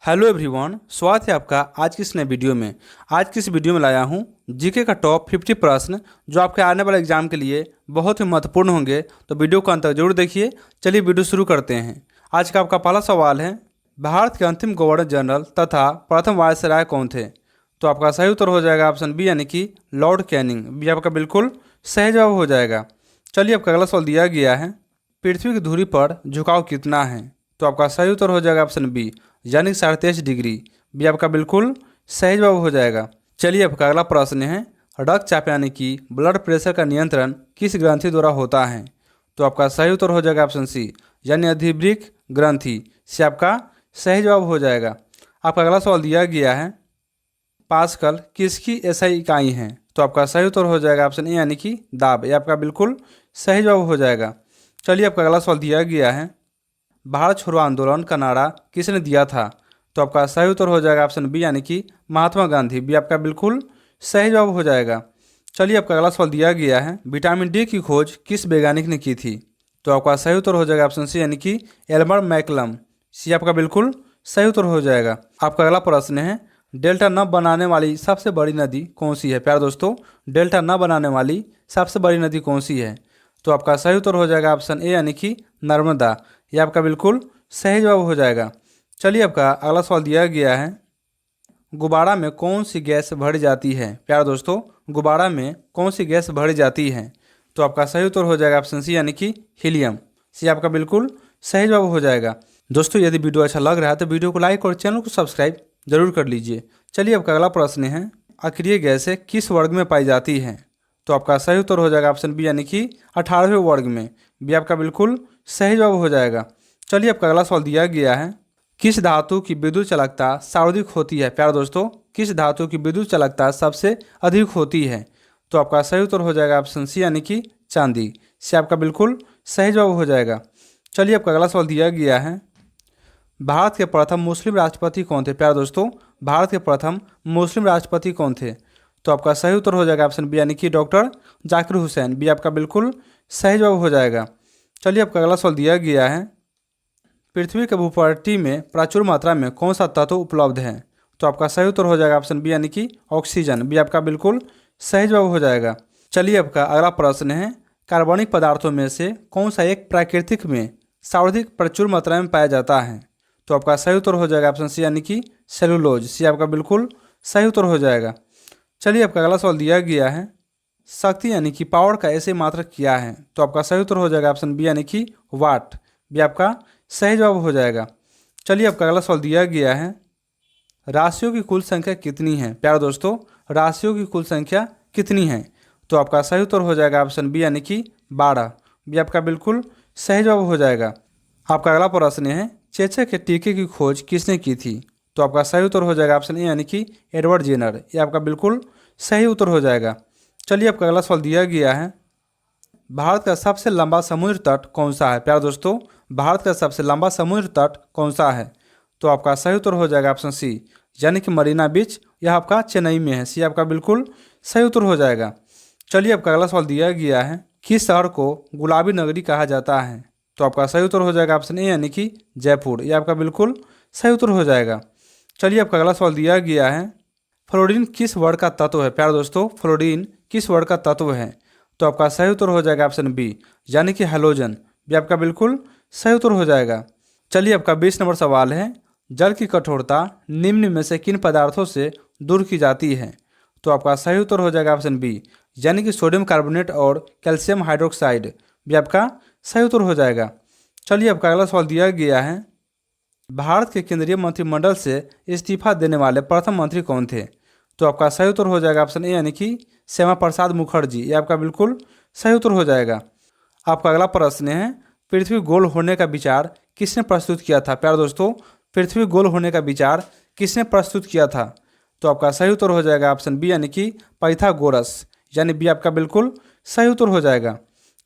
Hello everyone, स्वागत है आपका आज की इस नए वीडियो में। आज की इस वीडियो में लाया हूं जीके का टॉप 50 प्रश्न जो आपके आने वाले एग्जाम के लिए बहुत ही महत्वपूर्ण होंगे। तो वीडियो को अंत तक जरूर देखिए। चलिए वीडियो शुरू करते हैं। आज का आपका पहला सवाल है, भारत के अंतिम गवर्नर जनरल तथा प्रथम वायसराय कौन थे? तो आपका सही उत्तर हो जाएगा ऑप्शन बी यानी कि लॉर्ड कैनिंग। बी आपका बिल्कुल सही जवाब हो जाएगा। चलिए आपका अगला सवाल दिया गया है, पृथ्वी की धुरी पर झुकाव कितना है? तो आपका सही उत्तर हो जाएगा ऑप्शन बी यानी 23.5 डिग्री। बी आपका बिल्कुल सही जवाब हो जाएगा। चलिए आपका अगला प्रश्न है, रक्तचाप यानी कि ब्लड प्रेशर का नियंत्रण किस ग्रंथि द्वारा होता है? तो आपका सही उत्तर हो जाएगा ऑप्शन सी यानी अधिवृक्क ग्रंथि से आपका सही जवाब हो जाएगा। आपका अगला सवाल दिया गया है, पास्कल किसकी एसआई इकाई है? तो आपका सही उत्तर हो जाएगा ऑप्शन ए यानी कि दाब। ये आपका बिल्कुल सही जवाब हो जाएगा। चलिए आपका अगला सवाल दिया गया है, भारत छोड़ो आंदोलन का नारा किसने दिया था? तो आपका सही उत्तर हो जाएगा ऑप्शन बी यानी कि महात्मा गांधी। बी आपका बिल्कुल सही जवाब हो जाएगा। चलिए आपका अगला सवाल दिया गया है, विटामिन डी की खोज किस वैज्ञानिक ने की थी? तो आपका सही उत्तर हो जाएगा ऑप्शन सी यानी कि एल्बर्ट मैकलम। सी आपका बिल्कुल सही उत्तर हो जाएगा। आपका अगला प्रश्न है, डेल्टा न बनाने वाली सबसे बड़ी नदी कौन सी है? प्यारे दोस्तों, डेल्टा न बनाने वाली सबसे बड़ी नदी कौन सी है? तो आपका सही उत्तर हो जाएगा ऑप्शन ए यानी कि नर्मदा। यह आपका बिल्कुल सही जवाब हो जाएगा। चलिए आपका अगला सवाल दिया गया है, गुब्बारा में कौन सी गैस भरी जाती है? प्यारे दोस्तों, गुब्बारा में कौन सी गैस भरी जाती है? तो आपका सही उत्तर हो जाएगा ऑप्शन सी यानी कि हीलियम। सी आपका बिल्कुल सही जवाब हो जाएगा। दोस्तों, यदि वीडियो अच्छा लग रहा है तो वीडियो को लाइक और चैनल को सब्सक्राइब जरूर कर लीजिए। चलिए आपका अगला प्रश्न है, अक्रिय गैसें किस वर्ग में पाई जाती हैं? तो आपका सही उत्तर हो जाएगा ऑप्शन बी यानी कि 18वें वर्ग में। बी आपका बिल्कुल सही जवाब हो जाएगा। चलिए आपका अगला सवाल दिया गया है, किस धातु की विद्युत चालकता सर्वाधिक होती है? प्यारे दोस्तों, किस धातु की विद्युत चालकता सबसे अधिक होती है? तो आपका सही उत्तर हो जाएगा ऑप्शन सी यानी कि चांदी। से आपका बिल्कुल सही जवाब हो जाएगा। चलिए आपका अगला सवाल दिया गया है, भारत के प्रथम मुस्लिम राष्ट्रपति कौन थे? प्यारे दोस्तों, भारत के प्रथम मुस्लिम राष्ट्रपति कौन थे? तो आपका सही उत्तर हो जाएगा ऑप्शन बी यानी कि डॉक्टर जाकिर हुसैन। बी आपका बिल्कुल सही जवाब हो जाएगा। चलिए आपका अगला सवाल दिया गया है, पृथ्वी के भूपट्टी में प्रचुर मात्रा में कौन सा तत्व उपलब्ध है? तो आपका सही उत्तर हो जाएगा ऑप्शन बी यानी कि ऑक्सीजन। बी आपका बिल्कुल सही जवाब हो जाएगा। चलिए आपका अगला प्रश्न है, कार्बनिक पदार्थों में से कौन सा एक प्राकृतिक में सर्वाधिक प्रचुर मात्रा में पाया जाता है? तो आपका सही उत्तर हो जाएगा ऑप्शन सी यानी कि सेलुलोज। सी आपका बिल्कुल सही उत्तर हो जाएगा। चलिए आपका अगला सवाल दिया गया है, शक्ति यानी कि पावर का ऐसे मात्रक क्या है? तो आपका सही उत्तर हो जाएगा ऑप्शन बी यानी कि वाट। बी आपका सही जवाब हो जाएगा। चलिए आपका अगला सवाल दिया गया है, राशियों की कुल संख्या कितनी है? प्यारे दोस्तों, राशियों की कुल संख्या कितनी है? तो आपका सही उत्तर हो जाएगा ऑप्शन बी यानी कि 12। बी आपका बिल्कुल सही जवाब हो जाएगा। आपका अगला प्रश्न है, चेचक के टीके की खोज किसने की थी? तो आपका सही उत्तर हो जाएगा ऑप्शन ए यानी कि एडवर्ड जेनर। ये आपका बिल्कुल सही उत्तर हो जाएगा। चलिए आपका अगला सवाल दिया गया है, भारत का सबसे लंबा समुद्र तट कौन सा है? प्यारे दोस्तों, भारत का सबसे लंबा समुद्र तट कौन सा है? तो आपका सही उत्तर हो जाएगा ऑप्शन सी यानी कि मरीना बीच। यह आपका चेन्नई में है। सी आपका बिल्कुल सही उत्तर हो जाएगा। चलिए आपका अगला सवाल दिया गया है, किस शहर को गुलाबी नगरी कहा जाता है? तो आपका सही उत्तर हो जाएगा ऑप्शन ए यानी कि जयपुर। यह आपका बिल्कुल सही उत्तर हो जाएगा। चलिए आपका अगला सवाल दिया गया है, फ्लोरीन किस वर्ग का तत्व है? प्यारे दोस्तों, फ्लोरीन किस वर्ग का तत्व है? तो आपका सही उत्तर हो जाएगा ऑप्शन बी यानी कि हैलोजन। भी आपका बिल्कुल सही उत्तर हो जाएगा। चलिए आपका 20 नंबर सवाल है, जल की कठोरता निम्न में से किन पदार्थों से दूर की जाती है? तो आपका सही उत्तर हो जाएगा ऑप्शन बी यानी कि सोडियम कार्बोनेट और कैल्शियम हाइड्रोक्साइड। भी आपका सही उत्तर हो जाएगा। चलिए आपका अगला सवाल दिया गया है, भारत के केंद्रीय मंत्रिमंडल से इस्तीफा देने वाले प्रथम मंत्री कौन थे? तो आपका सही उत्तर हो जाएगा ऑप्शन ए यानी कि श्यामा प्रसाद मुखर्जी। ये आपका बिल्कुल सही उत्तर हो जाएगा। आपका अगला प्रश्न है, पृथ्वी गोल होने का विचार किसने प्रस्तुत किया था? प्यारे दोस्तों, पृथ्वी गोल होने का विचार किसने प्रस्तुत किया था? तो आपका सही उत्तर हो जाएगा ऑप्शन बी यानी कि पाइथागोरस। यानी बी आपका बिल्कुल सही उत्तर हो जाएगा।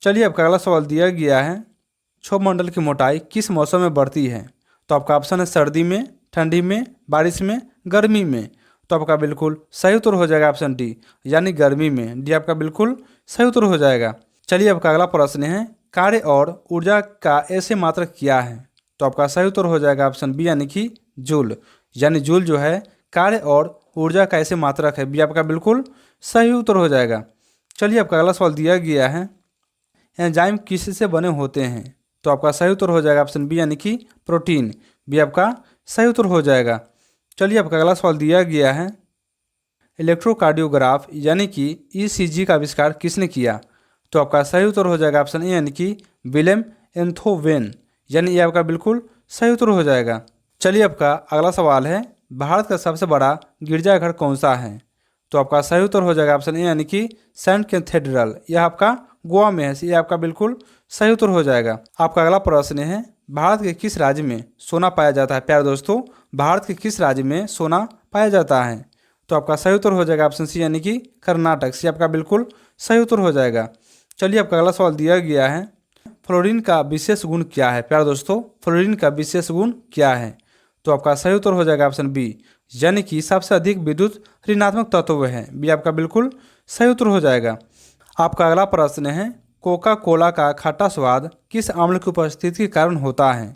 चलिए आपका अगला सवाल दिया गया है, क्षोभमंडल की मोटाई किस मौसम में बढ़ती है? तो आपका ऑप्शन है सर्दी में, ठंडी में, बारिश में, गर्मी में। तो आपका बिल्कुल सही उत्तर हो जाएगा ऑप्शन डी यानी गर्मी में। डी आपका बिल्कुल सही उत्तर हो जाएगा। चलिए आपका अगला प्रश्न है, कार्य और ऊर्जा का ऐसे मात्रक क्या है? तो आपका सही उत्तर हो जाएगा ऑप्शन बी यानी कि जूल। यानी जूल जो है कार्य और ऊर्जा का ऐसे मात्रक है। बी आपका बिल्कुल सही उत्तर हो जाएगा। चलिए आपका अगला सवाल दिया गया है, एंजाइम किससे बने होते हैं? तो आपका सही उत्तर हो जाएगा ऑप्शन बी यानी कि प्रोटीन। बी आपका सही उत्तर हो जाएगा। चलिए आपका अगला सवाल दिया गया है, इलेक्ट्रोकार्डियोग्राफ यानी कि ईसीजी का आविष्कार किसने किया? तो आपका सही उत्तर हो जाएगा ऑप्शन ए यानी कि विलेम एंथोवेन। यानी ये आपका बिल्कुल सही उत्तर हो जाएगा। चलिए आपका अगला सवाल है, भारत का सबसे बड़ा गिरजाघर कौन सा है? तो आपका सही उत्तर हो जाएगा ऑप्शन ए यानी कि सेंट कैथेड्रल। यह आपका गोवा में है। ये आपका बिल्कुल सही उत्तर हो जाएगा। आपका अगला प्रश्न है, भारत के किस राज्य में सोना पाया जाता है? प्यारे दोस्तों, भारत के किस राज्य में सोना पाया जाता है? तो आपका सही उत्तर हो जाएगा ऑप्शन सी यानी कि कर्नाटक। सी आपका बिल्कुल सही उत्तर हो जाएगा। चलिए आपका अगला सवाल दिया गया है, फ्लोरीन का विशेष गुण क्या है? प्यारे दोस्तों, फ्लोरीन का विशेष गुण क्या है? तो आपका सही उत्तर हो जाएगा ऑप्शन बी यानी कि सबसे अधिक विद्युत ऋणात्मक तत्व है। बी आपका बिल्कुल सही उत्तर हो जाएगा। आपका अगला प्रश्न है, कोका कोला का खट्टा स्वाद किस अम्ल की उपस्थिति के कारण होता है?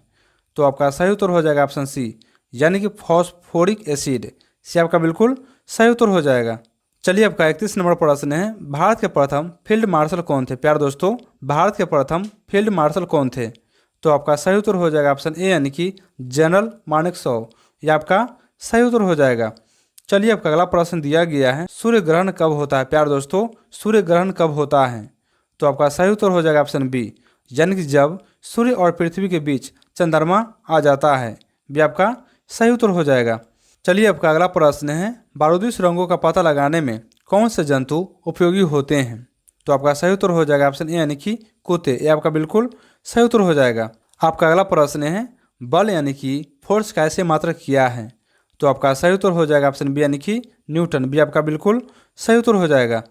तो आपका सही उत्तर हो जाएगा ऑप्शन सी यानी कि फॉस्फोरिक एसिड। सी आपका बिल्कुल सही उत्तर हो जाएगा। चलिए आपका 31 नंबर प्रश्न है, भारत के प्रथम फील्ड मार्शल कौन थे? प्यारे दोस्तों, भारत के प्रथम फील्ड मार्शल कौन थे? तो आपका सही उत्तर हो जाएगा ऑप्शन ए यानी कि जनरल मानेकशॉ। यह आपका सही उत्तर हो जाएगा। चलिए आपका अगला प्रश्न दिया गया है, सूर्य ग्रहण कब होता है? प्यारे दोस्तों, सूर्य ग्रहण कब होता है? तो आपका सही उत्तर हो जाएगा ऑप्शन बी यानी कि जब सूर्य और पृथ्वी के बीच चंद्रमा आ जाता है। भी आपका सही उत्तर हो जाएगा। चलिए आपका अगला प्रश्न है, बारूदी सुरंगों का पता लगाने में कौन से जंतु उपयोगी होते हैं? तो आपका सही उत्तर हो जाएगा ऑप्शन ए यानी कि कुत्ते। ये आपका बिल्कुल सही उत्तर हो जाएगा। आपका अगला प्रश्न है, बल यानी कि फोर्स का ऐसे मात्रक किया है? तो आपका सही उत्तर हो जाएगा ऑप्शन बी यानी कि न्यूटन। भी आपका बिल्कुल सही उत्तर हो जाएगा।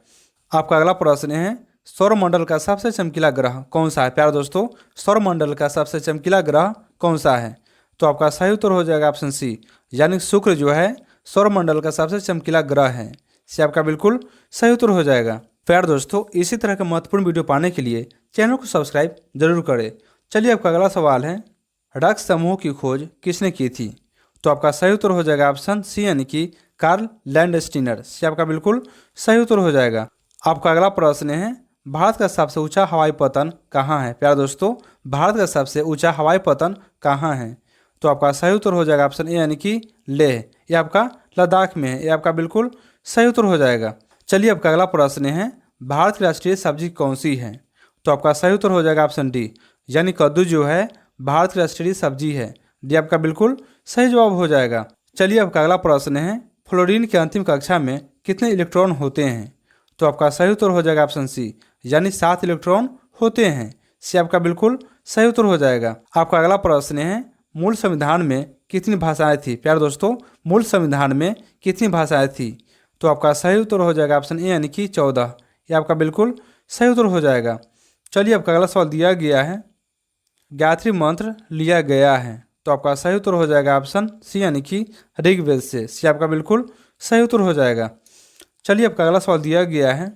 आपका अगला प्रश्न है, सौरमंडल का सबसे चमकीला ग्रह कौन सा है? प्यारे दोस्तों, सौरमंडल का सबसे चमकीला ग्रह कौन सा है? तो आपका सही उत्तर हो जाएगा ऑप्शन सी यानी शुक्र जो है सौरमंडल का सबसे चमकीला ग्रह है। से आपका बिल्कुल सही उत्तर हो जाएगा। प्यारे दोस्तों, इसी तरह के महत्वपूर्ण वीडियो पाने के लिए चैनल को सब्सक्राइब जरूर करें। चलिए आपका अगला सवाल है, रक्त समूह की खोज किसने की थी? तो आपका सही उत्तर हो जाएगा ऑप्शन सी यानी कि कार्ल लैंडस्टीनर। से आपका बिल्कुल सही उत्तर हो जाएगा। आपका अगला प्रश्न है, भारत का सबसे ऊंचा हवाई पतन कहाँ है? प्यारे दोस्तों, भारत का सबसे ऊंचा हवाई पतन कहाँ है? तो आपका सही उत्तर हो जाएगा ऑप्शन ए यानी कि लेह। ये आपका लद्दाख में है। ये आपका बिल्कुल सही उत्तर हो जाएगा। चलिए आपका अगला प्रश्न है, भारत की राष्ट्रीय सब्जी कौन सी है? तो आपका सही उत्तर हो जाएगा ऑप्शन डी यानी कद्दू जो है भारत की राष्ट्रीय सब्जी है। डी आपका बिल्कुल सही जवाब हो जाएगा। चलिए आपका अगला प्रश्न है, फ्लोरीन की अंतिम कक्षा में कितने इलेक्ट्रॉन होते हैं? तो आपका सही उत्तर हो जाएगा ऑप्शन सी यानी 7 इलेक्ट्रॉन होते हैं। सी आपका बिल्कुल सही उत्तर हो जाएगा। आपका अगला प्रश्न है, मूल संविधान में कितनी भाषाएं थी? प्यारे दोस्तों, मूल संविधान में कितनी भाषाएं थी? तो आपका सही उत्तर हो जाएगा ऑप्शन ए यानी कि 14। ये आपका बिल्कुल सही उत्तर हो जाएगा। चलिए आपका अगला सवाल दिया गया है, गायत्री मंत्र लिया गया है? तो आपका सही उत्तर हो जाएगा ऑप्शन सी यानी कि ऋग्वेद से। सी आपका बिल्कुल सही उत्तर हो जाएगा। चलिए आपका अगला सवाल दिया गया है,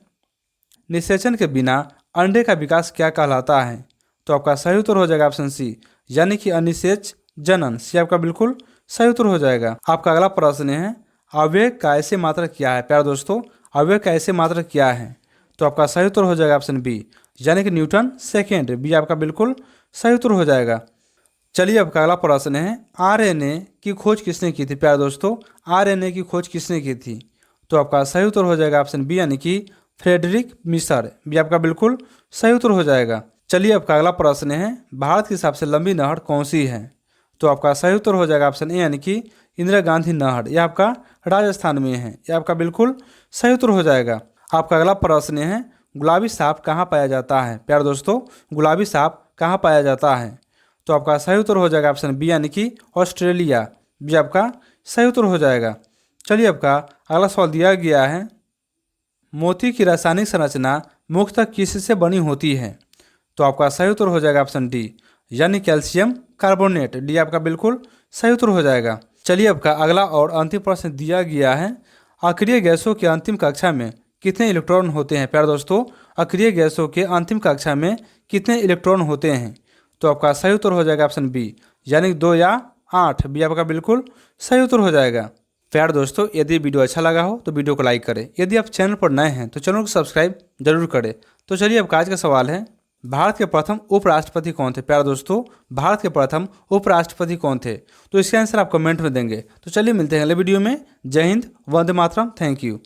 निषेचन के बिना अंडे का विकास क्या कहलाता है? तो आपका सही उत्तर हो जाएगा ऑप्शन सी यानी कि अनिषेच जनन। सी आपका बिल्कुल सही उत्तर हो जाएगा। आपका अगला प्रश्न है, आवेग का ऐसे मात्रक क्या है? प्यारे दोस्तों, आवेग का ऐसे मात्रक क्या है? तो आपका सही उत्तर हो जाएगा ऑप्शन बी यानी कि न्यूटन सेकेंड। बी आपका बिल्कुल सही उत्तर हो जाएगा। चलिए आपका अगला प्रश्न है, आरएनए की खोज किसने की थी? प्यारे दोस्तों, आरएनए की खोज किसने की थी? तो आपका सही उत्तर हो जाएगा ऑप्शन बी यानी कि फ्रेडरिक मिशर। भी आपका बिल्कुल सही उत्तर हो जाएगा। चलिए आपका अगला प्रश्न है, भारत की सबसे लंबी नहर कौन सी है? तो आपका सही उत्तर हो जाएगा ऑप्शन ए यानी कि इंदिरा गांधी नहर। यह आपका राजस्थान में है। यह आपका बिल्कुल सही उत्तर हो जाएगा। आपका अगला प्रश्न है, गुलाबी सांप कहाँ पाया जाता है? प्यारे दोस्तों, गुलाबी सांप कहाँ पाया जाता है? तो आपका सही उत्तर हो जाएगा ऑप्शन बी यानी कि ऑस्ट्रेलिया। भी आपका सही उत्तर हो जाएगा। चलिए आपका अगला सवाल दिया गया है, मोती की रासायनिक संरचना मुख्यतः किससे बनी होती है? तो आपका सही उत्तर हो जाएगा ऑप्शन डी यानी कैल्शियम कार्बोनेट। डी आपका बिल्कुल सही उत्तर हो जाएगा। चलिए आपका अगला और अंतिम प्रश्न दिया गया है, अक्रिय गैसों की अंतिम कक्षा में कितने इलेक्ट्रॉन होते हैं? प्यारे दोस्तों, अक्रिय गैसों के अंतिम कक्षा में कितने इलेक्ट्रॉन होते हैं? तो आपका सही उत्तर हो जाएगा ऑप्शन बी यानी 2 या 8 बी आपका बिल्कुल सही उत्तर हो जाएगा। प्यार दोस्तों, यदि वीडियो अच्छा लगा हो तो वीडियो को लाइक करें। यदि आप चैनल पर नए हैं तो चैनल को सब्सक्राइब जरूर करें। तो चलिए अब आज का सवाल है, भारत के प्रथम उपराष्ट्रपति कौन थे? प्यार दोस्तों, भारत के प्रथम उपराष्ट्रपति कौन थे? तो इसका आंसर आप कमेंट में देंगे। तो चलिए मिलते हैं अगले वीडियो में। जय हिंद, वंदे मातरम, थैंक यू।